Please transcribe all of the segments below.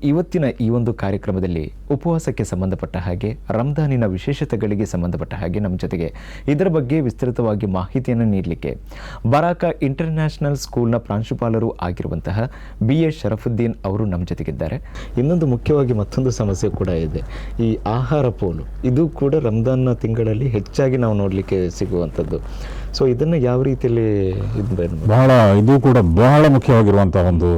ಇವತ್ತಿನ ಈ ಒಂದು ಕಾರ್ಯಕ್ರಮದಲ್ಲಿ ಉಪವಾಸಕ್ಕೆ ಸಂಬಂಧಪಟ್ಟ ಹಾಗೆ ರಂಜಾನಿನ ವಿಶೇಷತೆಗಳಿಗೆ ಸಂಬಂಧಪಟ್ಟ ಹಾಗೆ ನಮ್ಮ ಜೊತೆಗೆ ಇದರ ಬಗ್ಗೆ ವಿಸ್ತೃತವಾಗಿ ಮಾಹಿತಿಯನ್ನು ನೀಡಲಿಕ್ಕೆ ಬರಾಕ ಇಂಟರ್ನ್ಯಾಷನಲ್ ಸ್ಕೂಲ್ನ ಪ್ರಾಂಶುಪಾಲರು ಆಗಿರುವಂತಹ BA ಶರಫುದ್ದೀನ್ ಅವರು ನಮ್ಮ ಜೊತೆಗಿದ್ದಾರೆ. ಇನ್ನೊಂದು ಮುಖ್ಯವಾಗಿ ಮತ್ತೊಂದು ಸಮಸ್ಯೆ ಕೂಡ ಇದೆ, ಈ ಆಹಾರ ಪೋಲು. ಇದು ಕೂಡ ರಂಜಾನ್ನ ತಿಂಗಳಲ್ಲಿ ಹೆಚ್ಚಾಗಿ ನಾವು ನೋಡಲಿಕ್ಕೆ ಸಿಗುವಂಥದ್ದು. ಸೊ ಇದನ್ನು ಯಾವ ರೀತಿಯಲ್ಲಿ ಇದು ಕೂಡ ಬಹಳ ಮುಖ್ಯವಾಗಿರುವಂತಹ ಒಂದು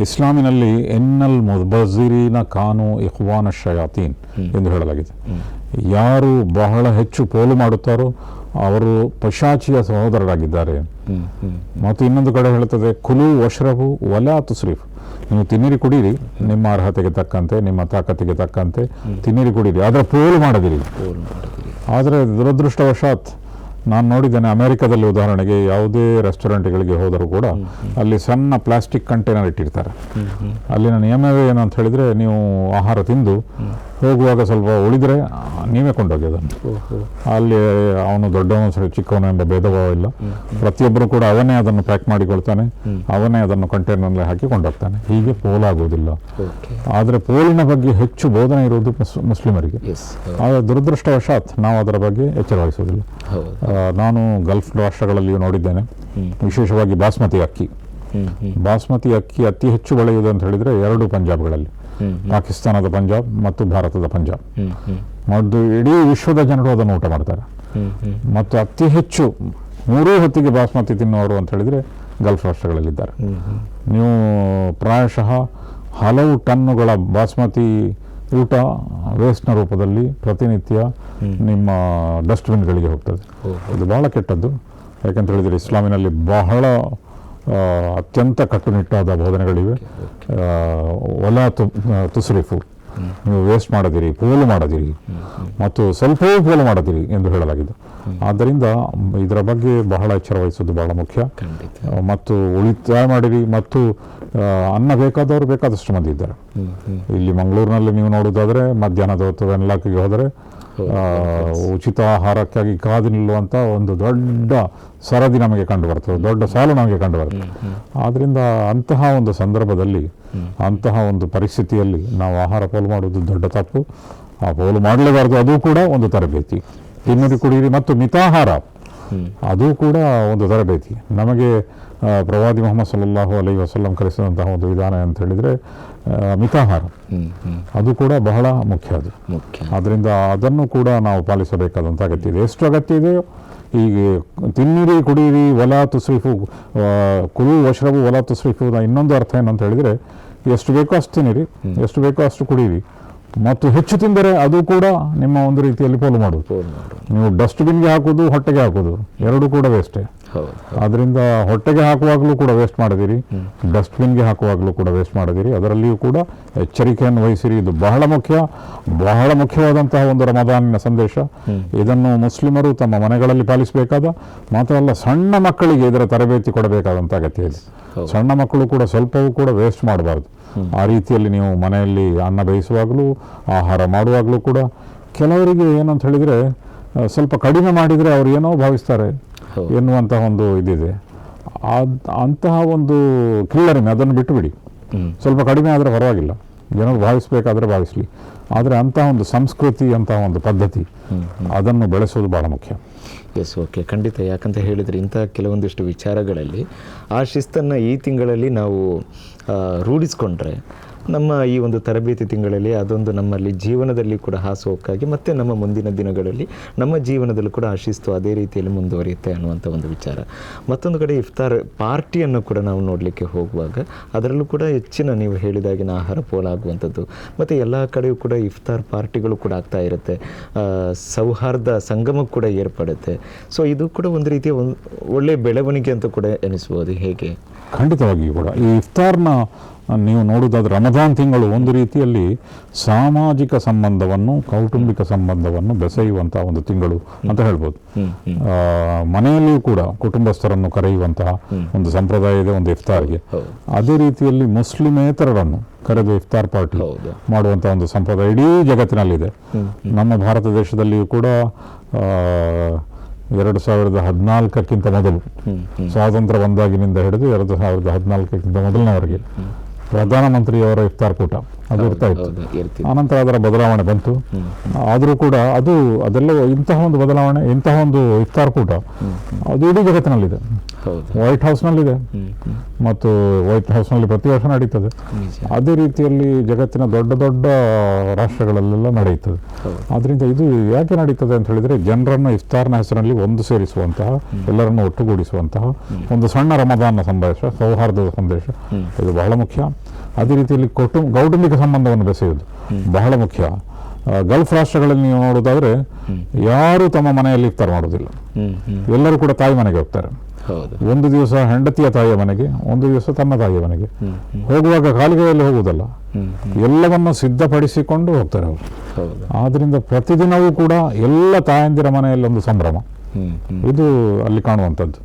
ಇಸ್ಲಾಮಿನಲ್ಲಿ ಎನ್ನಲ್ ಮುಬಜಿರಿನ ಕಾನು ಇಖ್ವಾನ ಶಯಾತೀನ್ ಎಂದು ಹೇಳಲಾಗಿದೆ. ಯಾರು ಬಹಳ ಹೆಚ್ಚು ಪೋಲು ಮಾಡುತ್ತಾರೋ ಅವರು ಪಶಾಚಿಯ ಸಹೋದರರಾಗಿದ್ದಾರೆ. ಮತ್ತು ಇನ್ನೊಂದು ಕಡೆ ಹೇಳುತ್ತದೆ ಕುಲು ವಶ್ರಬು ವಲಾ ತುಸ್ರಿಫ್, ನೀವು ತಿನ್ನಿರಿ ಕುಡೀರಿ, ನಿಮ್ಮ ಅರ್ಹತೆಗೆ ತಕ್ಕಂತೆ ನಿಮ್ಮ ತಾಕತ್ತಿಗೆ ತಕ್ಕಂತೆ ತಿನ್ನಿರಿ ಕುಡೀರಿ, ಆದರೆ ಪೋಲು ಮಾಡದಿರಿ. ಆದರೆ ದುರದೃಷ್ಟವಶಾತ್ ನಾನು ನೋಡಿದ್ದೇನೆ, ಅಮೆರಿಕದಲ್ಲಿ ಉದಾಹರಣೆಗೆ ಯಾವುದೇ ರೆಸ್ಟೋರೆಂಟ್ಗಳಿಗೆ ಹೋದರೂ ಕೂಡ ಅಲ್ಲಿ ಸಣ್ಣ ಪ್ಲಾಸ್ಟಿಕ್ ಕಂಟೈನರ್ ಇಟ್ಟಿರ್ತಾರೆ. ಅಲ್ಲಿನ ನಿಯಮವೇ ಏನಂತ ಹೇಳಿದರೆ, ನೀವು ಆಹಾರ ತಿಂದು ಹೋಗುವಾಗ ಸ್ವಲ್ಪ ಉಳಿದರೆ ನೀವೇ ಕೊಂಡೋಗಿ ಅದನ್ನು. ಅಲ್ಲಿ ಅವನು ದೊಡ್ಡವನು ಚಿಕ್ಕವನು ಎಂಬ ಭೇದಭಾವ ಇಲ್ಲ, ಪ್ರತಿಯೊಬ್ಬರು ಕೂಡ ಅವನೇ ಅದನ್ನು ಪ್ಯಾಕ್ ಮಾಡಿಕೊಳ್ತಾನೆ, ಅವನೇ ಅದನ್ನು ಕಂಟೈನರ್ನಲ್ಲಿ ಹಾಕಿ ಕೊಂಡೋಗ್ತಾನೆ. ಹೀಗೆ ಪೋಲಾಗುವುದಿಲ್ಲ. ಆದರೆ ಪೋಲಿನ ಬಗ್ಗೆ ಹೆಚ್ಚು ಬೋಧನೆ ಇರುವುದು ಮುಸ್ಲಿಮರಿಗೆ. ಆದರೆ ದುರದೃಷ್ಟವಶಾತ್ ನಾವು ಅದರ ಬಗ್ಗೆ ಎಚ್ಚರ ವಹಿಸುವುದಿಲ್ಲ. ನಾನು ಗಲ್ಫ್ ರಾಷ್ಟ್ರಗಳಲ್ಲಿಯೂ ನೋಡಿದ್ದೇನೆ, ವಿಶೇಷವಾಗಿ ಬಾಸ್ಮತಿ ಅಕ್ಕಿ ಅತಿ ಹೆಚ್ಚು ಬೆಳೆಯುವುದು ಅಂತ ಹೇಳಿದರೆ ಎರಡು ಪಂಜಾಬ್ಗಳಲ್ಲಿ, ಪಾಕಿಸ್ತಾನದ ಪಂಜಾಬ್ ಮತ್ತು ಭಾರತದ ಪಂಜಾಬ್. ಮತ್ತು ಇಡೀ ವಿಶ್ವದ ಜನರು ಅದನ್ನು ಊಟ ಮಾಡ್ತಾರೆ. ಮತ್ತು ಅತಿ ಹೆಚ್ಚು 3 ಹೊತ್ತಿಗೆ ಬಾಸ್ಮತಿ ತಿನ್ನುವರು ಅಂತ ಹೇಳಿದರೆ ಗಲ್ಫ್ ರಾಷ್ಟ್ರಗಳಲ್ಲಿದ್ದಾರೆ. ನೀವು ಪ್ರಾಯಶಃ ಹಲವು ಟನ್ನುಗಳ ಬಾಸ್ಮತಿ ಊಟ ವೇಸ್ಟ್ನ ರೂಪದಲ್ಲಿ ಪ್ರತಿನಿತ್ಯ ನಿಮ್ಮ ಡಸ್ಟ್ಬಿನ್ಗಳಿಗೆ ಹೋಗ್ತದೆ. ಇದು ಬಹಳ ಕೆಟ್ಟದ್ದು. ಯಾಕಂತ ಹೇಳಿದರೆ ಇಸ್ಲಾಮಿನಲ್ಲಿ ಬಹಳ ಅತ್ಯಂತ ಕಟ್ಟುನಿಟ್ಟಾದ ಬೋಧನೆಗಳಿವೆ. ವಲಾ ತುಸ್ರಿಫು, ನೀವು ವೇಸ್ಟ್ ಮಾಡದಿರಿ, ಪೋಲು ಮಾಡದಿರಿ, ಮತ್ತು ಸ್ವಲ್ಪವೂ ಪೋಲು ಮಾಡದಿರಿ ಎಂದು ಹೇಳಲಾಗಿದೆ. ಆದ್ದರಿಂದ ಇದರ ಬಗ್ಗೆ ಬಹಳ ಎಚ್ಚರ ವಹಿಸೋದು ಬಹಳ ಮುಖ್ಯ. ಮತ್ತು ಉಳಿತಾಯ ಮಾಡಿರಿ. ಮತ್ತು ಅನ್ನ ಬೇಕಾದವರು ಬೇಕಾದಷ್ಟು ಮಂದಿ ಇದ್ದಾರೆ. ಇಲ್ಲಿ ಮಂಗಳೂರಿನಲ್ಲಿ ನೀವು ನೋಡೋದಾದರೆ ಮಧ್ಯಾಹ್ನದ ಹೊತ್ತು ವೆನ್ಲಾಕಿಗೆ ಹೋದರೆ ಉಚಿತ ಆಹಾರಕ್ಕಾಗಿ ಕಾದು ನಿಲ್ಲುವಂಥ ಒಂದು ದೊಡ್ಡ ಸರದಿ ನಮಗೆ ಕಂಡು ಬರ್ತದೆ, ದೊಡ್ಡ ಸಾಲು ನಮಗೆ ಕಂಡು ಬರ್ತದೆ. ಆದ್ದರಿಂದ ಅಂತಹ ಒಂದು ಸಂದರ್ಭದಲ್ಲಿ, ಅಂತಹ ಒಂದು ಪರಿಸ್ಥಿತಿಯಲ್ಲಿ ನಾವು ಆಹಾರ ಪೋಲು ಮಾಡುವುದು ದೊಡ್ಡ ತಪ್ಪು. ಆ ಪೋಲು ಮಾಡಲೇಬಾರದು. ಅದು ಕೂಡ ಒಂದು ತರಬೇತಿ. ತಿನ್ನಿರಿ ಕುಡಿಯಿರಿ ಮತ್ತು ಮಿತಾಹಾರ, ಅದು ಕೂಡ ಒಂದು ತರಬೇತಿ. ನಮಗೆ ಪ್ರವಾದಿ ಮೊಹಮ್ಮದ್ ಸಲ್ಲಲ್ಲಾಹು ಅಲೈಹಿ ವಸಲ್ಲಂ ಕಲಿಸಿದಂತಹ ಒಂದು ವಿಧಾನ ಅಂತ ಹೇಳಿದರೆ ಮಿತಾಹಾರ, ಅದು ಕೂಡ ಬಹಳ ಮುಖ್ಯ. ಅದು ಆದ್ದರಿಂದ ಅದನ್ನು ಕೂಡ ನಾವು ಪಾಲಿಸಬೇಕಾದಂಥ ಅಗತ್ಯ ಇದೆ. ಎಷ್ಟು ಅಗತ್ಯ ಇದೆಯೋ, ಈಗ ತಿನ್ನಿರಿ ಕುಡಿಯಿರಿ ವಲಾ ತುಸ್ರಿಫು, ಕುಲು ವಶ್ರಬು ವಲಾ ತುಸ್ರಿಫು ಇನ್ನೊಂದು ಅರ್ಥ ಏನಂತ ಹೇಳಿದರೆ, ಎಷ್ಟು ಬೇಕೋ ಅಷ್ಟು ತಿನ್ನಿರಿ, ಎಷ್ಟು ಬೇಕೋ ಅಷ್ಟು ಕುಡಿಯಿರಿ. ಮತ್ತು ಹೆಚ್ಚು ತಿಂದರೆ ಅದು ಕೂಡ ನಿಮ್ಮ ಒಂದು ರೀತಿಯಲ್ಲಿ ಪೋಲು ಮಾಡುವುದು. ನೀವು ಡಸ್ಟ್ಬಿನ್ಗೆ ಹಾಕೋದು, ಹೊಟ್ಟೆಗೆ ಹಾಕೋದು ಎರಡೂ ಕೂಡ ವೇಸ್ಟೇ. ಆದ್ದರಿಂದ ಹೊಟ್ಟೆಗೆ ಹಾಕುವಾಗಲೂ ಕೂಡ ವೇಸ್ಟ್ ಮಾಡದಿರಿ, ಡಸ್ಟ್ಬಿನ್ಗೆ ಹಾಕುವಾಗಲೂ ಕೂಡ ವೇಸ್ಟ್ ಮಾಡದಿರಿ. ಅದರಲ್ಲಿಯೂ ಕೂಡ ಎಚ್ಚರಿಕೆಯನ್ನು ವಹಿಸಿರಿ. ಇದು ಬಹಳ ಮುಖ್ಯ, ಬಹಳ ಮುಖ್ಯವಾದಂತಹ ಒಂದು ರಮದಾನಿನ ಸಂದೇಶ. ಇದನ್ನು ಮುಸ್ಲಿಮರು ತಮ್ಮ ಮನೆಗಳಲ್ಲಿ ಪಾಲಿಸಬೇಕಾದ, ಮಾತ್ರ ಅಲ್ಲ ಸಣ್ಣ ಮಕ್ಕಳಿಗೆ ಇದರ ತರಬೇತಿ ಕೊಡಬೇಕಾದಂಥ ಅಗತ್ಯ ಇದೆ. ಸಣ್ಣ ಮಕ್ಕಳು ಕೂಡ ಸ್ವಲ್ಪವೂ ಕೂಡ ವೇಸ್ಟ್ ಮಾಡಬಾರ್ದು. ಆ ರೀತಿಯಲ್ಲಿ ನೀವು ಮನೆಯಲ್ಲಿ ಅನ್ನ ಬೇಯಿಸುವಾಗಲೂ, ಆಹಾರ ಮಾಡುವಾಗಲೂ ಕೂಡ ಕೆಲವರಿಗೆ ಏನಂತ ಹೇಳಿದರೆ, ಸ್ವಲ್ಪ ಕಡಿಮೆ ಮಾಡಿದರೆ ಅವರು ಏನೋ ಭಾವಿಸ್ತಾರೆ ಎನ್ನುವಂತಹ ಒಂದು ಇದಿದೆ. ಅಂತಹ ಒಂದು ಕಿಲ್ಲರಿಮೆ ಅದನ್ನು ಬಿಟ್ಟು ಬಿಡಿ. ಸ್ವಲ್ಪ ಕಡಿಮೆ ಆದರೆ ಪರವಾಗಿಲ್ಲ, ಜನರು ಭಾವಿಸಬೇಕಾದ್ರೆ ಭಾವಿಸಲಿ. ಆದರೆ ಅಂತಹ ಒಂದು ಸಂಸ್ಕೃತಿ, ಅಂತಹ ಒಂದು ಪದ್ಧತಿ, ಅದನ್ನು ಬೆಳೆಸೋದು ಬಹಳ ಮುಖ್ಯ. ಎಸ್, ಓಕೆ, ಖಂಡಿತ. ಯಾಕಂತ ಹೇಳಿದರೆ ಇಂಥ ಕೆಲವೊಂದಿಷ್ಟು ವಿಚಾರಗಳಲ್ಲಿ ಆ ಶಿಸ್ತನ್ನು ಈ ತಿಂಗಳಲ್ಲಿ ನಾವು ರೂಢಿಸ್ಕೊಂಡ್ರೆ ನಮ್ಮ ಈ ಒಂದು ತರಬೇತಿ ತಿಂಗಳಲ್ಲಿ ಅದೊಂದು ನಮ್ಮಲ್ಲಿ ಜೀವನದಲ್ಲಿ ಕೂಡ ಹಾಸುಹೊಕ್ಕಾಗಿ ಮತ್ತು ನಮ್ಮ ಮುಂದಿನ ದಿನಗಳಲ್ಲಿ ನಮ್ಮ ಜೀವನದಲ್ಲೂ ಕೂಡ ಆ ಶಿಸ್ತು ಅದೇ ರೀತಿಯಲ್ಲಿ ಮುಂದುವರಿಯುತ್ತೆ ಅನ್ನುವಂಥ ಒಂದು ವಿಚಾರ. ಮತ್ತೊಂದು ಕಡೆ ಇಫ್ತಾರ್ ಪಾರ್ಟಿಯನ್ನು ಕೂಡ ನಾವು ನೋಡಲಿಕ್ಕೆ ಹೋಗುವಾಗ ಅದರಲ್ಲೂ ಕೂಡ ಹೆಚ್ಚಿನ ನೀವು ಹೇಳಿದಾಗಿನ ಆಹಾರ ಪೋಲಾಗುವಂಥದ್ದು, ಮತ್ತು ಎಲ್ಲ ಕಡೆಯೂ ಕೂಡ ಇಫ್ತಾರ್ ಪಾರ್ಟಿಗಳು ಕೂಡ ಆಗ್ತಾ ಇರುತ್ತೆ, ಸೌಹಾರ್ದ ಸಂಗಮ ಕೂಡ ಏರ್ಪಡುತ್ತೆ. ಸೊ ಇದು ಕೂಡ ಒಂದು ರೀತಿಯ ಒಳ್ಳೆಯ ಬೆಳವಣಿಗೆ ಅಂತ ಕೂಡ ಎನಿಸ್ಬೋದು. ಹೇಗೆ? ಖಂಡಿತವಾಗಿಯೂ ಕೂಡ ಈ ಇಫ್ತಾರ್ನ ನೀವು ನೋಡುವುದಾದ್ರೆ ರಮದಾನ್ ತಿಂಗಳು ಒಂದು ರೀತಿಯಲ್ಲಿ ಸಾಮಾಜಿಕ ಸಂಬಂಧವನ್ನು, ಕೌಟುಂಬಿಕ ಸಂಬಂಧವನ್ನು ಬೆಸೆಯುವಂತಹ ಒಂದು ತಿಂಗಳು ಅಂತ ಹೇಳ್ಬೋದು. ಮನೆಯಲ್ಲಿಯೂ ಕೂಡ ಕುಟುಂಬಸ್ಥರನ್ನು ಕರೆಯುವಂತಹ ಒಂದು ಸಂಪ್ರದಾಯ ಇದೆ ಒಂದು ಇಫ್ತಾರ್ಗೆ. ಅದೇ ರೀತಿಯಲ್ಲಿ ಮುಸ್ಲಿಮೇತರರನ್ನು ಕರೆದು ಇಫ್ತಾರ್ ಪಾರ್ಟಿ ಮಾಡುವಂತಹ ಒಂದು ಸಂಪ್ರದಾಯ ಇಡೀ ಜಗತ್ತಿನಲ್ಲಿದೆ. ನಮ್ಮ ಭಾರತ ದೇಶದಲ್ಲಿಯೂ ಕೂಡ 2014ಕ್ಕಿಂತ ಮೊದಲು, ಸ್ವಾತಂತ್ರ್ಯ ಬಂದಾಗಿನಿಂದ ಹಿಡಿದು 2014ಕ್ಕಿಂತ ಮೊದಲಿನವರೆಗೆ ಪ್ರಧಾನಮಂತ್ರಿಯವರ ಇಫ್ತಾರ್ ಕೂಟ ಅದು ಇರ್ತಾ ಇತ್ತು. ಆನಂತರ ಅದರ ಬದಲಾವಣೆ ಬಂತು. ಆದರೂ ಕೂಡ ಅದೆಲ್ಲ ಇಂತಹ ಒಂದು ಬದಲಾವಣೆ, ಇಂತಹ ಒಂದು ಇಫ್ತಾರ್ ಕೂಟ ಅದು ಇಡೀ ಜಗತ್ತಿನಲ್ಲಿದೆ. ವೈಟ್ ಹೌಸ್ನಲ್ಲಿದೆ ಮತ್ತು ವೈಟ್ ಹೌಸ್ನಲ್ಲಿ ಪ್ರತಿ ವರ್ಷ ನಡೀತದೆ. ಅದೇ ರೀತಿಯಲ್ಲಿ ಜಗತ್ತಿನ ದೊಡ್ಡ ದೊಡ್ಡ ರಾಷ್ಟ್ರಗಳಲ್ಲೆಲ್ಲ ನಡೆಯುತ್ತದೆ. ಆದ್ದರಿಂದ ಇದು ಯಾಕೆ ನಡೀತದೆ ಅಂತ ಹೇಳಿದರೆ, ಜನರನ್ನು ಇಫ್ತಾರ್ನ ಹೆಸರಿನಲ್ಲಿ ಒಂದು ಸೇರಿಸುವಂತಹ, ಎಲ್ಲರನ್ನು ಒಟ್ಟುಗೂಡಿಸುವಂತಹ ಒಂದು ಸಣ್ಣ ರಮದಾನ ಸಂದೇಶ, ಸೌಹಾರ್ದದ ಸಂದೇಶ ಇದು ಬಹಳ ಮುಖ್ಯ. ಅದೇ ರೀತಿಯಲ್ಲಿ ಕೌಟುಂಬಿಕ ಸಂಬಂಧವನ್ನು ಬೆಸೆಯುವುದು ಬಹಳ ಮುಖ್ಯ. ಗಲ್ಫ್ ರಾಷ್ಟ್ರಗಳಲ್ಲಿ ನೀವು ನೋಡೋದಾದ್ರೆ ಯಾರು ತಮ್ಮ ಮನೆಯಲ್ಲಿ ಇಫ್ತಾರ್ ಮಾಡೋದಿಲ್ಲ, ಎಲ್ಲರೂ ಕೂಡ ತಾಯಿ ಮನೆಗೆ ಹೋಗ್ತಾರೆ. ಒಂದು ದಿವಸ ಹೆಂಡತಿಯ ತಾಯಿಯ ಮನೆಗೆ, ಒಂದು ದಿವಸ ತನ್ನ ತಾಯಿಯ ಮನೆಗೆ. ಹೋಗುವಾಗ ಕಾಲಿಗೆಯಲ್ಲಿ ಹೋಗುವುದಲ್ಲ, ಎಲ್ಲವನ್ನು ಸಿದ್ಧಪಡಿಸಿಕೊಂಡು ಹೋಗ್ತಾರೆ ಅವರು. ಆದ್ರಿಂದ ಪ್ರತಿದಿನವೂ ಕೂಡ ಎಲ್ಲ ತಾಯಂದಿರ ಮನೆಯಲ್ಲಿ ಒಂದು ಸಂಭ್ರಮ ಇದು ಅಲ್ಲಿ ಕಾಣುವಂಥದ್ದು.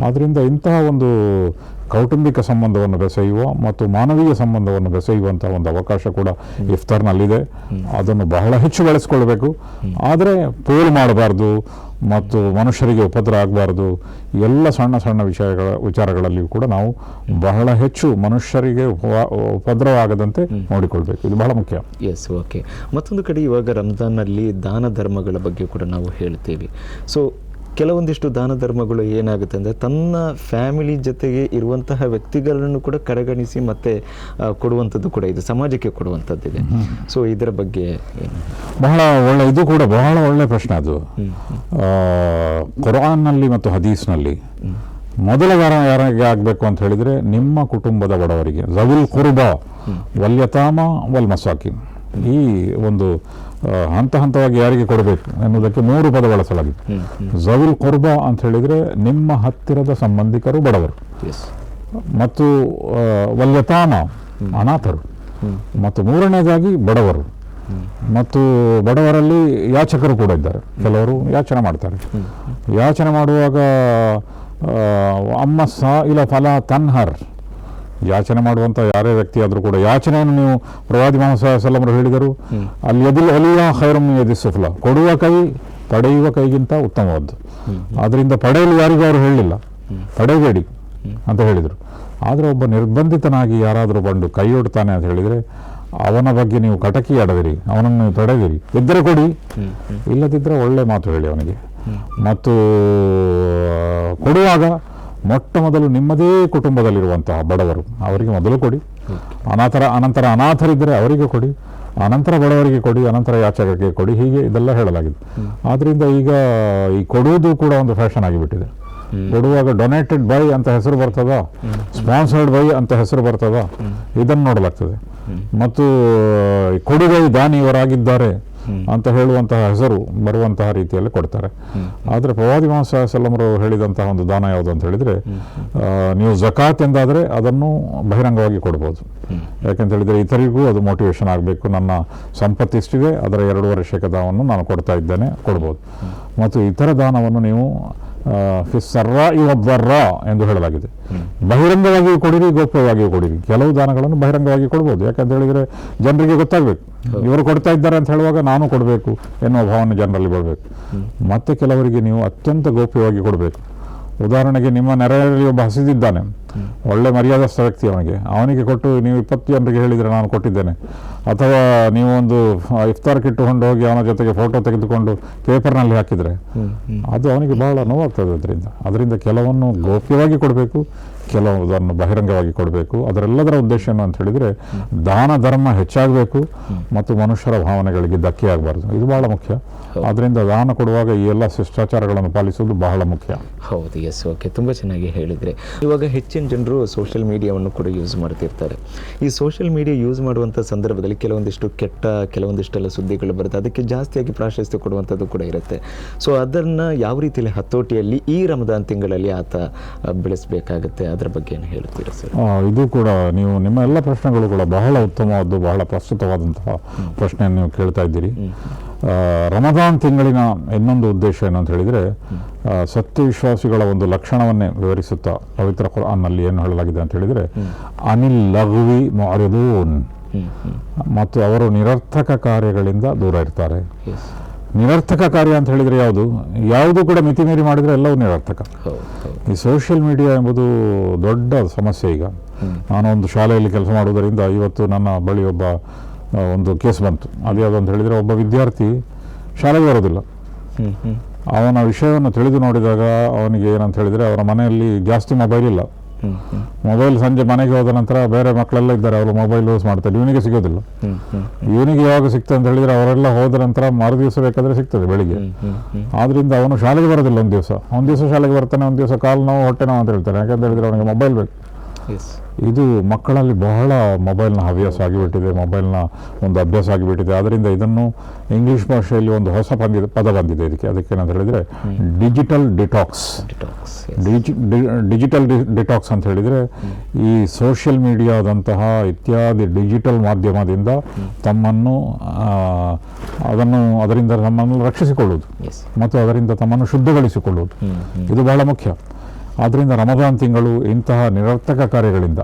ಆದ್ರಿಂದ ಇಂತಹ ಒಂದು ಕೌಟುಂಬಿಕ ಸಂಬಂಧವನ್ನು ಬೆಸೆಯುವ ಮತ್ತು ಮಾನವೀಯ ಸಂಬಂಧವನ್ನು ಬೆಸೆಯುವಂತಹ ಒಂದು ಅವಕಾಶ ಕೂಡ ಇಫ್ತಾರ್ನಲ್ಲಿದೆ. ಅದನ್ನು ಬಹಳ ಹೆಚ್ಚು ಬೆಳೆಸ್ಕೊಳ್ಬೇಕು. ಆದರೆ ಪೋಲು ಮಾಡಬಾರ್ದು ಮತ್ತು ಮನುಷ್ಯರಿಗೆ ಉಪದ್ರ ಆಗಬಾರ್ದು. ಎಲ್ಲ ಸಣ್ಣ ಸಣ್ಣ ವಿಚಾರಗಳಲ್ಲಿಯೂ ಕೂಡ ನಾವು ಬಹಳ ಹೆಚ್ಚು ಮನುಷ್ಯರಿಗೆ ಉಪದ್ರವ ನೋಡಿಕೊಳ್ಬೇಕು. ಇದು ಬಹಳ ಮುಖ್ಯ. Yes, okay. ಮತ್ತೊಂದು ಕಡೆ ಇವಾಗ ರಂಜಾನ್ನಲ್ಲಿ ದಾನ ಧರ್ಮಗಳ ಬಗ್ಗೆ ಕೂಡ ನಾವು ಹೇಳ್ತೇವೆ. ಸೊ ಕೆಲವೊಂದಿಷ್ಟು ದಾನ ಧರ್ಮಗಳು ಏನಾಗುತ್ತೆ ಅಂದರೆ, ತನ್ನ ಫ್ಯಾಮಿಲಿ ಜೊತೆಗೆ ಇರುವಂತಹ ವ್ಯಕ್ತಿಗಳನ್ನು ಕೂಡ ಕಡೆಗಣಿಸಿ ಮತ್ತೆ ಕೊಡುವಂಥದ್ದು ಕೂಡ ಇದೆ, ಸಮಾಜಕ್ಕೆ ಕೊಡುವಂಥದ್ದಿದೆ. ಸೊ ಇದರ ಬಗ್ಗೆ ಬಹಳ ಒಳ್ಳೆ, ಇದು ಕೂಡ ಬಹಳ ಒಳ್ಳೆ ಪ್ರಶ್ನೆ. ಅದು ಕುರ್ಆನ್ನಲ್ಲಿ ಮತ್ತು ಹದೀಸ್ನಲ್ಲಿ ಮೊದಲ ಯಾರಿಗೆ ಆಗಬೇಕು ಅಂತ ಹೇಳಿದರೆ, ನಿಮ್ಮ ಕುಟುಂಬದ ಬಡವರಿಗೆ, ಝವಿಲ್ ಕುರ್ಬಾ ವಲ್ ಯತಾಮ ವಲ್ ಮಸಾಕಿನ್. ಈ ಒಂದು ಹಂತ ಹಂತವಾಗಿ ಯಾರಿಗೆ ಕೊಡಬೇಕು ಎನ್ನುವುದಕ್ಕೆ 3 ಪದ ಬಳಸಲಾಗಿದೆ. ಝವಿಲ್ ಕುರ್ಬಾ ಅಂತ ಹೇಳಿದರೆ ನಿಮ್ಮ ಹತ್ತಿರದ ಸಂಬಂಧಿಕರು ಬಡವರು, ಮತ್ತು ವಲ್ ಯತಾಮ ಅನಾಥರು, ಮತ್ತು 3ನೇದಾಗಿ ಬಡವರು. ಮತ್ತು ಬಡವರಲ್ಲಿ ಯಾಚಕರು ಕೂಡ ಇದ್ದಾರೆ. ಕೆಲವರು ಯಾಚನೆ ಮಾಡ್ತಾರೆ. ಯಾಚನೆ ಮಾಡುವಾಗ ಅಮ್ಮ ಸಾಯಿಲ ಫಲ ತನ್ಹರ್, ಯಾಚನೆ ಮಾಡುವಂಥ ಯಾರೇ ವ್ಯಕ್ತಿ ಆದರೂ ಕೂಡ ಯಾಚನೆಯನ್ನು ನೀವು ಪ್ರವಾದಿ ಮೊಹಮ್ಮದ್ ಸಲ್ಲಲ್ಲಾಹು ಅಲೈಹಿ ವಸಲ್ಲಂ ಹೇಳಿದರು, ಅಲ್ಲಿ ಯದಿಲ್ ಅಲಿಯಾ ಖೈರುಮ್ ಯದಿ ಸುಫ್ಲಾ, ಕೊಡುವ ಕೈ ಪಡೆಯುವ ಕೈಗಿಂತ ಉತ್ತಮವಾದ್ದು. ಆದ್ದರಿಂದ ಪಡೆಯಲು ಯಾರಿಗೂ ಅವರು ಹೇಳಲಿಲ್ಲ, ಪಡೆಯಬೇಡಿ ಅಂತ ಹೇಳಿದರು. ಆದರೆ ಒಬ್ಬ ನಿರ್ಬಂಧಿತನಾಗಿ ಯಾರಾದರೂ ಬಂದು ಕೈಯೊಡ್ತಾನೆ ಅಂತ ಹೇಳಿದರೆ, ಅವನ ಬಗ್ಗೆ ನೀವು ಕಟಕಿ ಆಡದಿರಿ, ಅವನನ್ನು ನೀವು ತಡೆದಿರಿ. ಇದ್ದರೆ ಕೊಡಿ, ಇಲ್ಲದಿದ್ದರೆ ಒಳ್ಳೆ ಮಾತು ಹೇಳಿ ಅವನಿಗೆ. ಮತ್ತು ಕೊಡುವಾಗ ಮೊಟ್ಟ ಮೊದಲು ನಿಮ್ಮದೇ ಕುಟುಂಬದಲ್ಲಿರುವಂತಹ ಬಡವರು ಅವರಿಗೆ ಮೊದಲು ಕೊಡಿ. ಅನಂತರ ಅನಾಥರಿದ್ದರೆ ಅವರಿಗೆ ಕೊಡಿ, ಅನಂತರ ಬಡವರಿಗೆ ಕೊಡಿ, ಅನಂತರ ಯಾಚಕರಿಗೆ ಕೊಡಿ. ಹೀಗೆ ಇದೆಲ್ಲ ಹೇಳಲಾಗಿದೆ. ಆದ್ದರಿಂದ ಈಗ ಈ ಕೊಡುವುದು ಕೂಡ ಒಂದು ಫ್ಯಾಷನ್ ಆಗಿಬಿಟ್ಟಿದೆ. ಕೊಡುವಾಗ ಡೊನೇಟೆಡ್ ಬೈ ಅಂತ ಹೆಸರು ಬರ್ತದ, ಸ್ಪಾನ್ಸರ್ಡ್ ಬೈ ಅಂತ ಹೆಸರು ಬರ್ತದ, ಇದನ್ನು ನೋಡಲಾಗ್ತದೆ. ಮತ್ತು ಕೊಡುಗೈ ದಾನಿಯವರಾಗಿದ್ದಾರೆ ಅಂತ ಹೇಳುವಂತಹ ಹೆಸರು ಬರುವಂತಹ ರೀತಿಯಲ್ಲಿ ಕೊಡ್ತಾರೆ. ಆದರೆ ಪ್ರವಾದಿ ಮೊಹಮ್ಮದ್ ಸಲ್ಲಲ್ಲಾಹು ಅಲೈಹಿ ವಸಲ್ಲಂ ಹೇಳಿದಂತಹ ಒಂದು ದಾನ ಯಾವುದು ಅಂತ ಹೇಳಿದರೆ, ನೀವು ಜಕಾತ್ ಎಂದಾದರೆ ಅದನ್ನು ಬಹಿರಂಗವಾಗಿ ಕೊಡ್ಬೋದು. ಯಾಕೆಂತ ಹೇಳಿದರೆ ಇತರಿಗೂ ಅದು ಮೋಟಿವೇಶನ್ ಆಗಬೇಕು. ನನ್ನ ಸಂಪತ್ತು ಇಷ್ಟಿದೆ, ಅದರ 2.5% ನಾನು ಕೊಡ್ತಾ ಇದ್ದೇನೆ, ಕೊಡ್ಬೋದು. ಮತ್ತು ಇತರ ದಾನವನ್ನು ನೀವು ಫಿಸ್ಸರ್ರಾ ಇವದ್ದರ್ರಾ ಎಂದು ಹೇಳಲಾಗಿದೆ. ಬಹಿರಂಗವಾಗಿಯೂ ಕೊಡಿರಿ, ಗೌಪ್ಯವಾಗಿಯೂ ಕೊಡಿರಿ. ಕೆಲವು ದಾನಗಳನ್ನು ಬಹಿರಂಗವಾಗಿ ಕೊಡ್ಬೋದು. ಯಾಕಂತ ಹೇಳಿದರೆ ಜನರಿಗೆ ಗೊತ್ತಾಗಬೇಕು, ಇವರು ಕೊಡ್ತಾ ಇದ್ದಾರೆ ಅಂತ ಹೇಳುವಾಗ ನಾನು ಕೊಡಬೇಕು ಎನ್ನುವ ಭಾವನೆ ಜನರಲ್ಲಿ ಬರಬೇಕು. ಮತ್ತೆ ಕೆಲವರಿಗೆ ನೀವು ಅತ್ಯಂತ ಗೌಪ್ಯವಾಗಿ ಕೊಡಬೇಕು. ಉದಾಹರಣೆಗೆ, ನಿಮ್ಮ ನೆರೆಯಲ್ಲಿ ಒಬ್ಬ ಹಸಿದಿದ್ದಾನೆ, ಒಳ್ಳೆ ಮರ್ಯಾದಸ್ಥ ವ್ಯಕ್ತಿ, ಅವನಿಗೆ ಕೊಟ್ಟು ನೀವು 20 ಜನರಿಗೆ ಹೇಳಿದರೆ ನಾನು ಕೊಟ್ಟಿದ್ದೇನೆ, ಅಥವಾ ನೀವು ಒಂದು ಇಫ್ತಾರ್ ಕಿಟ್ಟು ಕೊಂಡು ಹೋಗಿ ಅವನ ಜೊತೆಗೆ ಫೋಟೋ ತೆಗೆದುಕೊಂಡು ಪೇಪರ್ನಲ್ಲಿ ಹಾಕಿದರೆ ಅದು ಅವನಿಗೆ ಬಹಳ ನೋವಾಗ್ತದೆ. ಅದರಿಂದ ಕೆಲವನ್ನು ಗೌಪ್ಯವಾಗಿ ಕೊಡಬೇಕು, ಕೆಲವುದನ್ನು ಬಹಿರಂಗವಾಗಿ ಕೊಡಬೇಕು. ಅದರೆಲ್ಲದರ ಉದ್ದೇಶ ಏನು ಅಂತ ಹೇಳಿದರೆ, ದಾನ ಧರ್ಮ ಹೆಚ್ಚಾಗಬೇಕು ಮತ್ತು ಮನುಷ್ಯರ ಭಾವನೆಗಳಿಗೆ ಧಕ್ಕೆ ಆಗಬಾರ್ದು. ಇದು ಬಹಳ ಮುಖ್ಯ. ಆದ್ದರಿಂದ ದಾನ ಕೊಡುವಾಗ ಈ ಎಲ್ಲ ಶಿಷ್ಟಾಚಾರಗಳನ್ನು ಪಾಲಿಸುವುದು ಬಹಳ ಮುಖ್ಯ. ಹೌದು, ಎಸ್, ಓಕೆ, ತುಂಬ ಚೆನ್ನಾಗಿ ಹೇಳಿದರೆ. ಇವಾಗ ಹೆಚ್ಚಿನ ಜನರು ಸೋಷಿಯಲ್ ಮೀಡಿಯಾವನ್ನು ಕೂಡ ಯೂಸ್ ಮಾಡ್ತಿರ್ತಾರೆ. ಈ ಸೋಷಿಯಲ್ ಮೀಡಿಯಾ ಯೂಸ್ ಮಾಡುವಂಥ ಸಂದರ್ಭದಲ್ಲಿ ಕೆಲವೊಂದಿಷ್ಟೆಲ್ಲ ಸುದ್ದಿಗಳು ಬರುತ್ತೆ, ಅದಕ್ಕೆ ಜಾಸ್ತಿಯಾಗಿ ಪ್ರಾಶಸ್ತ್ಯ ಕೊಡುವಂಥದ್ದು ಕೂಡ ಇರುತ್ತೆ. ಸೊ ಅದನ್ನು ಯಾವ ರೀತಿಯಲ್ಲಿ ಹತೋಟಿಯಲ್ಲಿ ಈ ರಮದಾನ್ ತಿಂಗಳಲ್ಲಿ ಆತ ಬೆಳೆಸಬೇಕಾಗುತ್ತೆ, ಅದರ ಬಗ್ಗೆ ಏನು ಹೇಳ್ತೀರಾ ಸರ್? ಇದು ಕೂಡ ನೀವು ನಿಮ್ಮ ಎಲ್ಲ ಪ್ರಶ್ನೆಗಳು ಕೂಡ ಬಹಳ ಉತ್ತಮವಾದ್ದು, ಬಹಳ ಪ್ರಸ್ತುತವಾದಂತಹ ಪ್ರಶ್ನೆಯನ್ನು ನೀವು ಕೇಳ್ತಾ ಇದ್ದೀರಿ. ರಮದಾನ್ ತಿಂಗಳಿನ ಇನ್ನೊಂದು ಉದ್ದೇಶ ಏನು ಅಂತ ಹೇಳಿದರೆ, ಸತ್ಯವಿಶ್ವಾಸಿಗಳ ಒಂದು ಲಕ್ಷಣವನ್ನೇ ವಿವರಿಸುತ್ತಾ ಪವಿತ್ರ ಕುರ್ಆನ್ನಲ್ಲಿ ಏನು ಹೇಳಲಾಗಿದೆ ಅಂತ ಹೇಳಿದರೆ, ಅನಿಲ್ ಲಘ್ವಿ ಮುಅರಿದೂನ್, ಮತ್ತು ಅವರು ನಿರರ್ಥಕ ಕಾರ್ಯಗಳಿಂದ ದೂರ ಇರ್ತಾರೆ. ನಿರರ್ಥಕ ಕಾರ್ಯ ಅಂತ ಹೇಳಿದರೆ ಯಾವುದು ಕೂಡ ಮಿತಿ ಮೀರಿ ಮಾಡಿದರೆ ಎಲ್ಲವೂ ನಿರರ್ಥಕ. ಈ ಸೋಷಿಯಲ್ ಮೀಡಿಯಾ ಎಂಬುದು ದೊಡ್ಡ ಸಮಸ್ಯೆ. ಈಗ ನಾನು ಒಂದು ಶಾಲೆಯಲ್ಲಿ ಕೆಲಸ ಮಾಡುವುದರಿಂದ ಇವತ್ತು ನನ್ನ ಬಳಿ ಒಂದು ಕೇಸ್ ಬಂತು. ಅದು ಯಾವುದು ಅಂತ ಹೇಳಿದರೆ, ಒಬ್ಬ ವಿದ್ಯಾರ್ಥಿ ಶಾಲೆಗೆ ಬರೋದಿಲ್ಲ. ಅವನ ವಿಷಯವನ್ನು ತಿಳಿದು ನೋಡಿದಾಗ ಅವನಿಗೆ ಏನಂತ ಹೇಳಿದರೆ, ಅವರ ಮನೆಯಲ್ಲಿ ಜಾಸ್ತಿ ಮೊಬೈಲ್ ಇಲ್ಲ. ಮೊಬೈಲ್ ಸಂಜೆ ಮನೆಗೆ ಹೋದ ನಂತರ ಬೇರೆ ಮಕ್ಕಳೆಲ್ಲ ಇದ್ದಾರೆ, ಅವರು ಮೊಬೈಲ್ ಯೂಸ್ ಮಾಡ್ತಾರೆ, ಇವನಿಗೆ ಸಿಗೋದಿಲ್ಲ. ಇವನಿಗೆ ಯಾವಾಗ ಸಿಗ್ತದೆ ಅಂತ ಹೇಳಿದರೆ, ಅವರೆಲ್ಲ ಹೋದ ನಂತರ ಮರು ದಿವಸ ಬೇಕಾದರೆ ಸಿಗ್ತದೆ ಬೆಳಿಗ್ಗೆ. ಆದ್ರಿಂದ ಅವನು ಶಾಲೆಗೆ ಬರೋದಿಲ್ಲ. ಒಂದು ದಿವಸ ಶಾಲೆಗೆ ಬರ್ತಾನೆ, ಒಂದು ದಿವಸ ಕಾಲು ನೋವು ಹೊಟ್ಟೆ ನೋವು ಅಂತ ಹೇಳ್ತಾನೆ. ಯಾಕಂತ ಹೇಳಿದರೆ ಅವನಿಗೆ ಮೊಬೈಲ್ ಬೇಕು. ಇದು ಮಕ್ಕಳಲ್ಲಿ ಬಹಳ ಮೊಬೈಲ್ನ ಹವ್ಯಾಸ ಆಗಿಬಿಟ್ಟಿದೆ, ಮೊಬೈಲ್ನ ಒಂದು ಅಭ್ಯಾಸ ಆಗಿಬಿಟ್ಟಿದೆ. ಆದ್ದರಿಂದ ಇದನ್ನು ಇಂಗ್ಲೀಷ್ ಭಾಷೆಯಲ್ಲಿ ಒಂದು ಹೊಸ ಪದ ಬಂದಿದೆ ಅದಕ್ಕೇನಂತ ಹೇಳಿದರೆ ಡಿಜಿಟಲ್ ಡಿಟಾಕ್ಸ್. ಡಿಜಿಟಲ್ ಡಿಟಾಕ್ಸ್ ಅಂತ ಹೇಳಿದರೆ, ಈ ಸೋಷಿಯಲ್ ಮೀಡಿಯಾದಂತಹ ಇತ್ಯಾದಿ ಡಿಜಿಟಲ್ ಮಾಧ್ಯಮದಿಂದ ಅದರಿಂದ ತಮ್ಮನ್ನು ರಕ್ಷಿಸಿಕೊಳ್ಳುವುದು ಮತ್ತು ಅದರಿಂದ ತಮ್ಮನ್ನು ಶುದ್ಧಗೊಳಿಸಿಕೊಳ್ಳುವುದು, ಇದು ಬಹಳ ಮುಖ್ಯ. ಆದ್ದರಿಂದ ರಮದಾನ್ ತಿಂಗಳು ಇಂತಹ ನಿರರ್ಥಕ ಕಾರ್ಯಗಳಿಂದ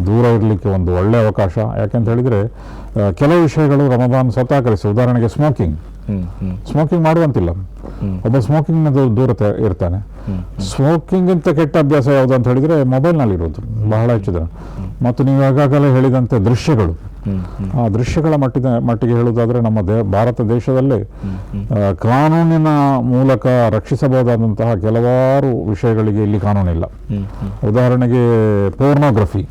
ದೂರ ಇರಲಿಕ್ಕೆ ಒಂದು ಒಳ್ಳೆಯ ಅವಕಾಶ. ಯಾಕೆಂತ ಹೇಳಿದರೆ, ಕೆಲವು ವಿಷಯಗಳು ರಮದಾನ್ ಸ್ವತಃಕರಿಸಿ, ಉದಾಹರಣೆಗೆ ಸ್ಮೋಕಿಂಗ್ ಮಾಡುವಂತಿಲ್ಲ. ಒಬ್ಬ ಸ್ಮೋಕಿಂಗ್ನ ದೂರ ಇರ್ತಾನೆ. ಸ್ಮೋಕಿಂಗಿಂತ ಕೆಟ್ಟ ಅಭ್ಯಾಸ ಯಾವುದು ಅಂತ ಹೇಳಿದರೆ ಮೊಬೈಲ್ನಲ್ಲಿರೋದು ಬಹಳ ಹೆಚ್ಚು ಜನ. ಮತ್ತು ನೀವು ಆಗಾಗಲೇ ಹೇಳಿದಂತೆ ದೃಶ್ಯಗಳು, ಆ ದೃಶ್ಯಗಳ ಮಟ್ಟಿಗೆ ಹೇಳುವುದಾದರೆ, ನಮ್ಮ ಭಾರತ ದೇಶದಲ್ಲೇ ಕಾನೂನಿನ ಮೂಲಕ ರಕ್ಷಿಸಬಹುದಾದಂತಹ ಕೆಲವಾರು ವಿಷಯಗಳಿಗೆ ಇಲ್ಲಿ ಕಾನೂನಿಲ್ಲ. ಉದಾಹರಣೆಗೆ ಪೋರ್ನೋಗ್ರಫಿ.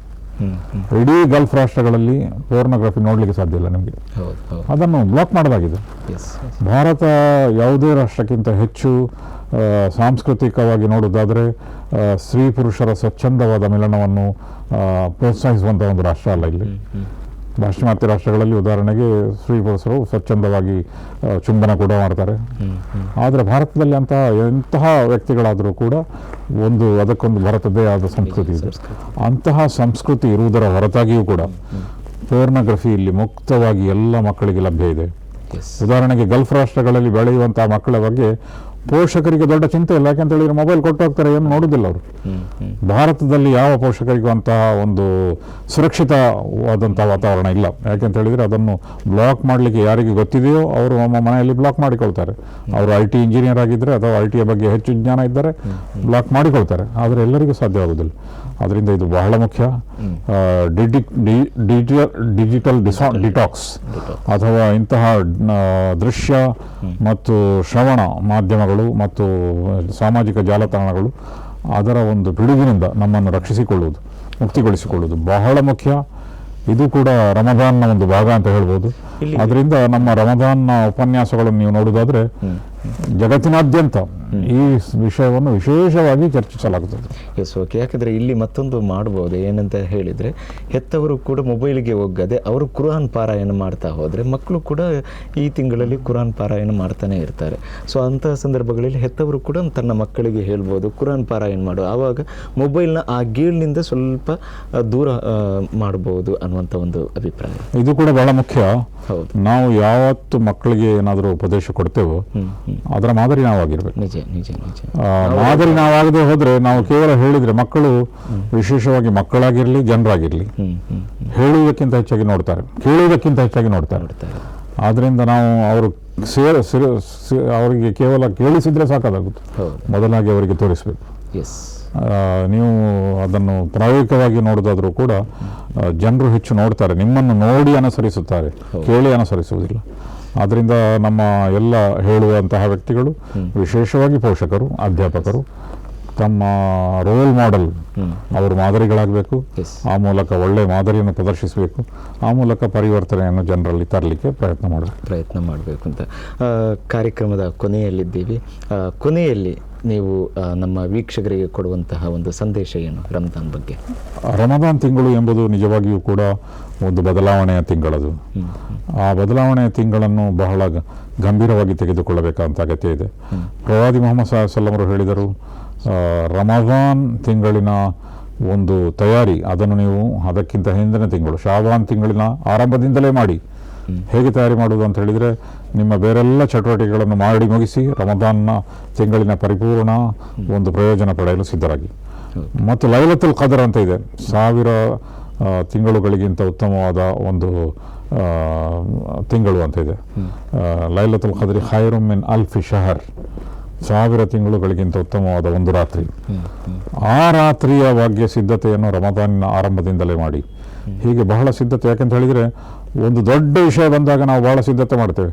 ಇಡೀ ಗಲ್ಫ್ ರಾಷ್ಟ್ರಗಳಲ್ಲಿ ಪೋರ್ನೋಗ್ರಫಿ ನೋಡಲಿಕ್ಕೆ ಸಾಧ್ಯ ಇಲ್ಲ ನಿಮಗೆ. ಅದನ್ನು ಬ್ಲಾಕ್ ಮಾಡಲಾಗಿದೆ. ಭಾರತ ಯಾವುದೇ ರಾಷ್ಟ್ರಕ್ಕಿಂತ ಹೆಚ್ಚು ಸಾಂಸ್ಕೃತಿಕವಾಗಿ ನೋಡುವುದಾದರೆ ಸ್ತ್ರೀ ಪುರುಷರ ಸ್ವಚ್ಛಂದವಾದ ಮಿಲನವನ್ನು ಪ್ರೋತ್ಸಾಹಿಸುವಂಥ ಒಂದು ರಾಷ್ಟ್ರ ಅಲ್ಲ. ಇಲ್ಲಿ ಪಾಶ್ಚಿಮಾತ್ಯ ರಾಷ್ಟ್ರಗಳಲ್ಲಿ ಉದಾಹರಣೆಗೆ ಸ್ತ್ರೀ ಪುರುಷರು ಸ್ವಚ್ಛಂದವಾಗಿ ಚುಂಬನ ಕೂಡ ಮಾಡ್ತಾರೆ. ಆದರೆ ಭಾರತದಲ್ಲಿ ಎಂತಹ ವ್ಯಕ್ತಿಗಳಾದರೂ ಕೂಡ ಅದಕ್ಕೊಂದು ಭಾರತದ್ದೇ ಆದ ಸಂಸ್ಕೃತಿ ಇದೆ. ಅಂತಹ ಸಂಸ್ಕೃತಿ ಇರುವುದರ ಹೊರತಾಗಿಯೂ ಕೂಡ ಪೋರ್ನೋಗ್ರಫಿ ಇಲ್ಲಿ ಮುಕ್ತವಾಗಿ ಎಲ್ಲ ಮಕ್ಕಳಿಗೆ ಲಭ್ಯ ಇದೆ. ಉದಾಹರಣೆಗೆ ಗಲ್ಫ್ ರಾಷ್ಟ್ರಗಳಲ್ಲಿ ಬೆಳೆಯುವಂತಹ ಮಕ್ಕಳ ಬಗ್ಗೆ ಪೋಷಕರಿಗೆ ದೊಡ್ಡ ಚಿಂತೆ ಇಲ್ಲ. ಯಾಕೆಂತ ಹೇಳಿದ್ರೆ ಮೊಬೈಲ್ ಕೊಟ್ಟು ಹೋಗ್ತಾರೆ, ಏನು ನೋಡುವುದಿಲ್ಲ ಅವರು. ಭಾರತದಲ್ಲಿ ಯಾವ ಪೋಷಕರಿಗೂ ಅಂತಹ ಒಂದು ಸುರಕ್ಷಿತವಾದಂತಹ ವಾತಾವರಣ ಇಲ್ಲ. ಯಾಕೆಂತ ಹೇಳಿದರೆ, ಅದನ್ನು ಬ್ಲಾಕ್ ಮಾಡಲಿಕ್ಕೆ ಯಾರಿಗೆ ಗೊತ್ತಿದೆಯೋ ಅವರು ನಮ್ಮ ಮನೆಯಲ್ಲಿ ಬ್ಲಾಕ್ ಮಾಡಿಕೊಳ್ತಾರೆ. ಅವರು IT ಇಂಜಿನಿಯರ್ ಆಗಿದ್ದರೆ ಅಥವಾ ITಯ ಬಗ್ಗೆ ಹೆಚ್ಚು ಜ್ಞಾನ ಇದ್ದರೆ ಬ್ಲಾಕ್ ಮಾಡಿಕೊಳ್ತಾರೆ. ಆದರೆ ಎಲ್ಲರಿಗೂ ಸಾಧ್ಯವಾಗುವುದಿಲ್ಲ. ಅದರಿಂದ ಇದು ಬಹಳ ಮುಖ್ಯ. ಡಿಜಿಟಲ್ ಡಿಟಾಕ್ಸ್ ಅಥವಾ ಇಂತಹ ದೃಶ್ಯ ಮತ್ತು ಶ್ರವಣ ಮಾಧ್ಯಮಗಳು ಮತ್ತು ಸಾಮಾಜಿಕ ಜಾಲತಾಣಗಳು ಅದರ ಒಂದು ಪಿಡುಗಿನಿಂದ ನಮ್ಮನ್ನು ರಕ್ಷಿಸಿಕೊಳ್ಳುವುದು, ಮುಕ್ತಿಗೊಳಿಸಿಕೊಳ್ಳುವುದು ಬಹಳ ಮುಖ್ಯ. ಇದು ಕೂಡ ರಮದಾನ್ನ ಒಂದು ಭಾಗ ಅಂತ ಹೇಳ್ಬೋದು. ಅದರಿಂದ ನಮ್ಮ ರಮದಾನ್ನ ಉಪನ್ಯಾಸಗಳನ್ನು ನೀವು ನೋಡುವುದಾದರೆ ಜಗತ್ತಿನಾದ್ಯಂತ ಈ ವಿಷಯವನ್ನು ವಿಶೇಷವಾಗಿ ಚರ್ಚಿಸಲಾಗುತ್ತದೆ. ಓಕೆ. ಯಾಕಂದರೆ ಇಲ್ಲಿ ಮತ್ತೊಂದು ಮಾಡಬಹುದು, ಏನಂತ ಹೇಳಿದರೆ, ಹೆತ್ತವರು ಕೂಡ ಮೊಬೈಲಿಗೆ ಹೋಗದೆ ಅವರು ಕುರಾನ್ ಪಾರಾಯಣ ಮಾಡ್ತಾ ಹೋದರೆ ಮಕ್ಕಳು ಕೂಡ ಈ ತಿಂಗಳಲ್ಲಿ ಕುರಾನ್ ಪಾರಾಯಣ ಮಾಡ್ತಾನೆ ಇರ್ತಾರೆ. ಸೊ ಅಂತಹ ಸಂದರ್ಭಗಳಲ್ಲಿ ಹೆತ್ತವರು ಕೂಡ ತನ್ನ ಮಕ್ಕಳಿಗೆ ಹೇಳ್ಬೋದು ಕುರಾನ್ ಪಾರಾಯಣ ಮಾಡು, ಆವಾಗ ಮೊಬೈಲ್ನ ಆ ಗೀಳ್ನಿಂದ ಸ್ವಲ್ಪ ದೂರ ಮಾಡಬಹುದು ಅನ್ನುವಂಥ ಒಂದು ಅಭಿಪ್ರಾಯ. ಇದು ಕೂಡ ಬಹಳ ಮುಖ್ಯ. ನಾವು ಯಾವತ್ತು ಮಕ್ಕಳಿಗೆ ಏನಾದರೂ ಉಪದೇಶ ಕೊಡ್ತೇವೋ ಅದರ ಮಾದರಿ ನಾವಾಗಿರ್ಬೇಕು. ನಿಜ ನಿಜ ನಿಜ. ಮಾದರಿ ನಾವಾಗದೆ ಹೋದ್ರೆ, ನಾವು ಕೇವಲ ಹೇಳಿದ್ರೆ ಮಕ್ಕಳು, ವಿಶೇಷವಾಗಿ ಮಕ್ಕಳಾಗಿರ್ಲಿ ಜನರಾಗಿರ್ಲಿ, ಹೇಳುವುದಕ್ಕಿಂತ ಹೆಚ್ಚಾಗಿ ನೋಡ್ತಾರೆ, ಕೇಳುವುದಕ್ಕಿಂತ ಹೆಚ್ಚಾಗಿ ನೋಡ್ತಾರೆ. ಆದ್ರಿಂದ ನಾವು ಅವರಿಗೆ ಕೇವಲ ಕೇಳಿಸಿದ್ರೆ ಸಾಕಾಗುತ್ತೆ, ಮೊದಲಾಗಿ ಅವರಿಗೆ ತೋರಿಸ್ಬೇಕು. ನೀವು ಅದನ್ನು ಪ್ರಾಯೋಗಿಕವಾಗಿ ನೋಡೋದಾದ್ರೂ ಕೂಡ ಜನರು ಹೆಚ್ಚು ನೋಡ್ತಾರೆ, ನಿಮ್ಮನ್ನು ನೋಡಿ ಅನುಸರಿಸುತ್ತಾರೆ, ಕೇಳಿ ಅನುಸರಿಸುವುದಿಲ್ಲ. ಆದ್ದರಿಂದ ನಮ್ಮ ಎಲ್ಲ ಹೇಳುವಂತಹ ವ್ಯಕ್ತಿಗಳು, ವಿಶೇಷವಾಗಿ ಪೋಷಕರು, ಅಧ್ಯಾಪಕರು, ತಮ್ಮ ರೋಲ್ ಮಾಡೆಲ್, ಅವರು ಮಾದರಿಗಳಾಗಬೇಕು. ಆ ಮೂಲಕ ಒಳ್ಳೆಯ ಮಾದರಿಯನ್ನು ಪ್ರದರ್ಶಿಸಬೇಕು. ಆ ಮೂಲಕ ಪರಿವರ್ತನೆಯನ್ನು ಜನರಲ್ಲಿ ತರಲಿಕ್ಕೆ ಪ್ರಯತ್ನ ಮಾಡಬೇಕು ಅಂತ. ಕಾರ್ಯಕ್ರಮದ ಕೊನೆಯಲ್ಲಿದ್ದೀವಿ. ಕೊನೆಯಲ್ಲಿ ನೀವು ನಮ್ಮ ವೀಕ್ಷಕರಿಗೆ ಕೊಡುವಂತಹ ಒಂದು ಸಂದೇಶ ಏನು ರಮದಾನ್ ಬಗ್ಗೆ? ರಮದಾನ್ ತಿಂಗಳು ಎಂಬುದು ನಿಜವಾಗಿಯೂ ಕೂಡ ಒಂದು ಬದಲಾವಣೆಯ ತಿಂಗಳದು. ಆ ಬದಲಾವಣೆಯ ತಿಂಗಳನ್ನು ಬಹಳ ಗಂಭೀರವಾಗಿ ತೆಗೆದುಕೊಳ್ಳಬೇಕಂತ ಅಗತ್ಯ ಇದೆ. ಪ್ರವಾದಿ ಮೊಹಮ್ಮದ್ ಸಲ್ಲಲ್ಲಾಹು ಅಲೈಹಿ ವಸಲ್ಲಂ ಹೇಳಿದರು, ರಮದಾನ್ ತಿಂಗಳಿನ ಒಂದು ತಯಾರಿ ಅದನ್ನು ನೀವು ಅದಕ್ಕಿಂತ ಹಿಂದಿನ ತಿಂಗಳು ಶಾಬಾನ್ ತಿಂಗಳಿನ ಆರಂಭದಿಂದಲೇ ಮಾಡಿ. ಹೇಗೆ ತಯಾರಿ ಮಾಡುವುದು ಅಂತ ಹೇಳಿದರೆ, ನಿಮ್ಮ ಬೇರೆಲ್ಲ ಚಟುವಟಿಕೆಗಳನ್ನು ಮಾಡಿ ಮುಗಿಸಿ ರಮದಾನ್ನ ತಿಂಗಳಿನ ಪರಿಪೂರ್ಣ ಒಂದು ಪ್ರಯೋಜನ ಪಡೆಯಲು ಸಿದ್ಧರಾಗಿ. ಮತ್ತು ಲೈಲತುಲ್ ಕದರ್ ಅಂತ ಇದೆ, ತಿಂಗಳುಗಳಿಗಿಂತ ಉತ್ತಮವಾದ ಒಂದು ತಿಂಗಳು ಅಂತ ಇದೆ. ಲೈಲತುಲ್ ಖದ್ರಿ ಖೈರುಂ ಮಿನ್ ಅಲ್ಫಿ ಶಹರ್, 1000 ತಿಂಗಳುಗಳಿಗಿಂತ ಉತ್ತಮವಾದ ಒಂದು ರಾತ್ರಿ. ಆ ರಾತ್ರಿಯ ಭಾಗ್ಯ ಸಿದ್ಧತೆಯನ್ನು ರಮದಾನಿನ ಆರಂಭದಿಂದಲೇ ಮಾಡಿ. ಹೀಗೆ ಬಹಳ ಸಿದ್ಧತೆ, ಯಾಕೆಂತ ಹೇಳಿದರೆ ಒಂದು ದೊಡ್ಡ ವಿಷಯ ಬಂದಾಗ ನಾವು ಬಹಳ ಸಿದ್ಧತೆ ಮಾಡ್ತೇವೆ.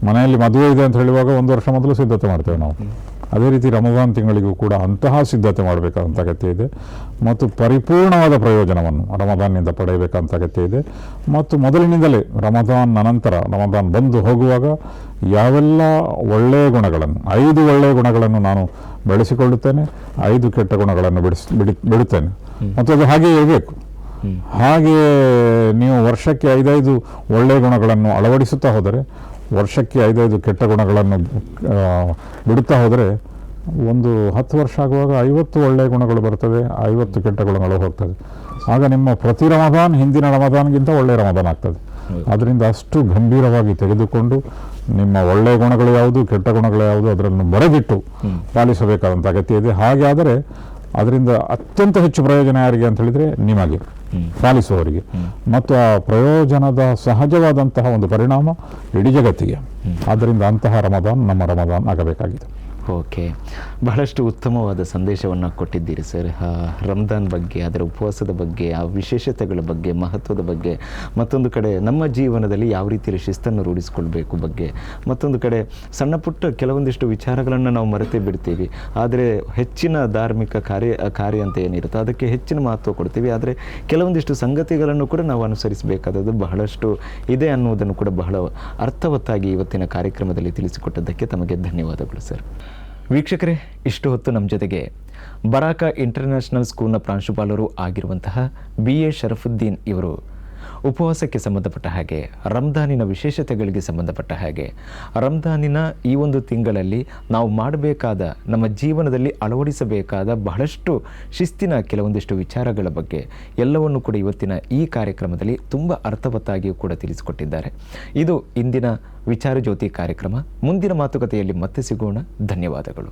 ಮನೆಯಲ್ಲಿ ಮದುವೆ ಇದೆ ಅಂತ ಹೇಳುವಾಗ 1 ವರ್ಷ ಮೊದಲು ಸಿದ್ಧತೆ ಮಾಡ್ತೇವೆ ನಾವು. ಅದೇ ರೀತಿ ರಮದಾನ್ ತಿಂಗಳಿಗೂ ಕೂಡ ಅಂತಹ ಸಿದ್ಧತೆ ಮಾಡಬೇಕಾದಂಥ ಅಗತ್ಯ ಇದೆ ಮತ್ತು ಪರಿಪೂರ್ಣವಾದ ಪ್ರಯೋಜನವನ್ನು ರಮದಾನ್ನಿಂದ ಪಡೆಯಬೇಕಂತ ಅಗತ್ಯ ಇದೆ. ಮತ್ತು ಮೊದಲಿನಿಂದಲೇ ರಮದಾನ್ ನಂತರ, ರಮದಾನ್ ಬಂದು ಹೋಗುವಾಗ ಯಾವೆಲ್ಲ ಒಳ್ಳೆಯ ಗುಣಗಳನ್ನು, 5 ಒಳ್ಳೆಯ ಗುಣಗಳನ್ನು ನಾನು ಬೆಳೆಸಿಕೊಳ್ಳುತ್ತೇನೆ, 5 ಕೆಟ್ಟ ಗುಣಗಳನ್ನು ಬಿಡುತ್ತೇನೆ ಮತ್ತು ಅದು ಹಾಗೆಯೇ ಇರಬೇಕು. ಹಾಗೆ ನೀವು ವರ್ಷಕ್ಕೆ 5 ಒಳ್ಳೆಯ ಗುಣಗಳನ್ನು ಅಳವಡಿಸುತ್ತಾ ಹೋದರೆ, ವರ್ಷಕ್ಕೆ 5 ಕೆಟ್ಟ ಗುಣಗಳನ್ನು ಬಿಡುತ್ತಾ ಹೋದರೆ, ಒಂದು 10 ವರ್ಷ ಆಗುವಾಗ 50 ಒಳ್ಳೆಯ ಗುಣಗಳು ಬರ್ತದೆ, 50 ಕೆಟ್ಟ ಗುಣಗಳು ಹೋಗ್ತದೆ. ಆಗ ನಿಮ್ಮ ಪ್ರತಿ ರಮದಾನ್ ಹಿಂದಿನ ರಮದಾನ್ಗಿಂತ ಒಳ್ಳೆಯ ರಮದಾನ್ ಆಗ್ತದೆ. ಅದರಿಂದ ಅಷ್ಟು ಗಂಭೀರವಾಗಿ ತೆಗೆದುಕೊಂಡು ನಿಮ್ಮ ಒಳ್ಳೆಯ ಗುಣಗಳು ಯಾವುದು, ಕೆಟ್ಟ ಗುಣಗಳು ಯಾವುದು ಅದನ್ನು ಬರೆದಿಟ್ಟು ಪಾಲಿಸಬೇಕಾದಂಥ ಅಗತ್ಯ ಇದೆ. ಹಾಗೆ ಆದರೆ ಅದರಿಂದ ಅತ್ಯಂತ ಹೆಚ್ಚು ಪ್ರಯೋಜನ ಯಾರಿಗೆ ಅಂತ ಹೇಳಿದರೆ ನಿಮಗೆ, ಪಾಲಿಸುವವರಿಗೆ, ಮತ್ತು ಆ ಪ್ರಯೋಜನದ ಸಹಜವಾದಂತಹ ಒಂದು ಪರಿಣಾಮ ಇಡೀ ಜಗತ್ತಿಗೆ. ಆದ್ದರಿಂದ ಅಂತಹ ರಮದಾನ್ ನಮ್ಮ ರಮದಾನ್ ಆಗಬೇಕಾಗಿದೆ. ಓಕೆ, ಬಹಳಷ್ಟು ಉತ್ತಮವಾದ ಸಂದೇಶವನ್ನು ಕೊಟ್ಟಿದ್ದೀರಿ ಸರ್. ರಂಜಾನ್ ಬಗ್ಗೆ, ಅದರ ಉಪವಾಸದ ಬಗ್ಗೆ, ಆ ವಿಶೇಷತೆಗಳ ಬಗ್ಗೆ, ಮಹತ್ವದ ಬಗ್ಗೆ, ಮತ್ತೊಂದು ಕಡೆ ನಮ್ಮ ಜೀವನದಲ್ಲಿ ಯಾವ ರೀತಿಯ ಶಿಸ್ತನ್ನು ರೂಢಿಸಿಕೊಳ್ಬೇಕು ಬಗ್ಗೆ, ಮತ್ತೊಂದು ಕಡೆ ಸಣ್ಣ ಪುಟ್ಟ ಕೆಲವೊಂದಿಷ್ಟು ವಿಚಾರಗಳನ್ನು ನಾವು ಮರೆತೇ ಬಿಡ್ತೀವಿ. ಆದರೆ ಹೆಚ್ಚಿನ ಧಾರ್ಮಿಕ ಕಾರ್ಯ ಅಂತ ಏನಿರುತ್ತೆ ಅದಕ್ಕೆ ಹೆಚ್ಚಿನ ಮಹತ್ವ ಕೊಡ್ತೀವಿ. ಆದರೆ ಕೆಲವೊಂದಿಷ್ಟು ಸಂಗತಿಗಳನ್ನು ಕೂಡ ನಾವು ಅನುಸರಿಸಬೇಕಾದದ್ದು ಬಹಳಷ್ಟು ಇದೆ ಅನ್ನುವುದನ್ನು ಕೂಡ ಬಹಳ ಅರ್ಥವತ್ತಾಗಿ ಇವತ್ತಿನ ಕಾರ್ಯಕ್ರಮದಲ್ಲಿ ತಿಳಿಸಿಕೊಟ್ಟದ್ದಕ್ಕೆ ತಮಗೆ ಧನ್ಯವಾದಗಳು ಸರ್. ವೀಕ್ಷಕರೇ, ಇಷ್ಟು ಹೊತ್ತು ನಮ್ಮ ಜೊತೆಗೆ ಬರಾಕ ಇಂಟರ್ನ್ಯಾಷನಲ್ ಸ್ಕೂಲ್ನ ಪ್ರಾಂಶುಪಾಲರು ಆಗಿರುವಂತಹ BA ಶರಫುದ್ದೀನ್ ಇವರು ಉಪವಾಸಕ್ಕೆ ಸಂಬಂಧಪಟ್ಟ ಹಾಗೆ, ರಂಜಾನಿನ ವಿಶೇಷತೆಗಳಿಗೆ ಸಂಬಂಧಪಟ್ಟ ಹಾಗೆ, ರಂಜಾನಿನ ಈ ಒಂದು ತಿಂಗಳಲ್ಲಿ ನಾವು ಮಾಡಬೇಕಾದ, ನಮ್ಮ ಜೀವನದಲ್ಲಿ ಅಳವಡಿಸಬೇಕಾದ ಬಹಳಷ್ಟು ಶಿಸ್ತಿನ ಕೆಲವೊಂದಿಷ್ಟು ವಿಚಾರಗಳ ಬಗ್ಗೆ ಎಲ್ಲವನ್ನು ಕೂಡ ಇವತ್ತಿನ ಈ ಕಾರ್ಯಕ್ರಮದಲ್ಲಿ ತುಂಬ ಅರ್ಥವತ್ತಾಗಿಯೂ ಕೂಡ ತಿಳಿಸಿಕೊಟ್ಟಿದ್ದಾರೆ. ಇದು ಇಂದಿನ ವಿಚಾರ ಜ್ಯೋತಿ ಕಾರ್ಯಕ್ರಮ. ಮುಂದಿನ ಮಾತುಕತೆಯಲ್ಲಿ ಮತ್ತೆ ಸಿಗೋಣ. ಧನ್ಯವಾದಗಳು.